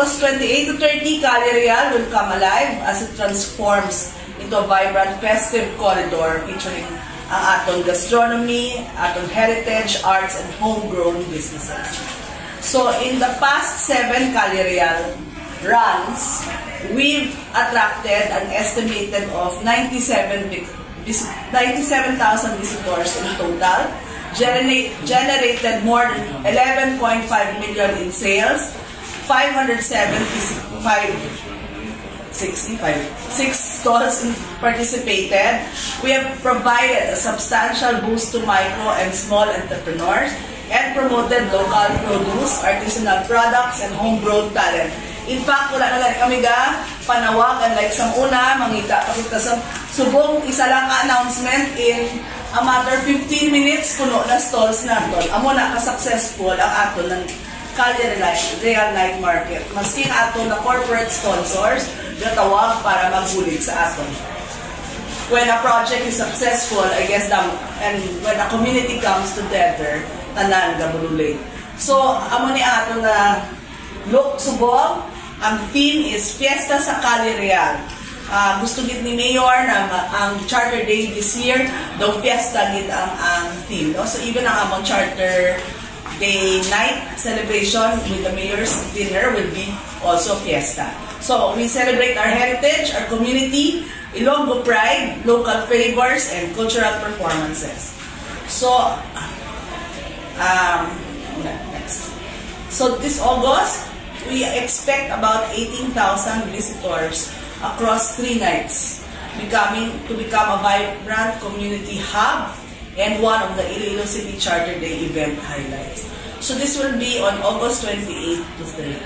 August 28 to 30, Calle Real will come alive as it transforms into a vibrant festive corridor featuring ang atong gastronomy, atong heritage, arts, and homegrown businesses. So in the past 7 Calle Real runs, we've attracted an estimated of 97,000 visitors in total, generated more than 11.5 million in sales, 6 stalls participated. We have provided a substantial boost to micro and small entrepreneurs and promoted local produce, artisanal products, and homegrown talent. In fact, wala na lang kami panawagan like sa una, mangita sa subong isa lang ka-announcement in a matter 15 minutes, puno na stalls naton. Amo na ka-successful ang ato ng Calle Real Night Market. Maski ang ato na corporate sponsors, natawag para magbulig sa aton. When a project is successful, I guess, and when a community comes together, tanan gabululig. So, amo ni ato na look subong, ang theme is Fiesta sa Calle Real. Gusto gid ni Mayor na ang Charter Day this year, daw fiesta gid ang theme. No? So even ang among Charter Day night celebration with the Mayor's dinner will be also fiesta. So we celebrate our heritage, our community, Ilonggo pride, local flavors, and cultural performances. So, next. So this August, we expect about 18,000 visitors across 3 nights, to become a vibrant community hub and one of the Iloilo City Charter Day event highlights. So this will be on August 28 to 30.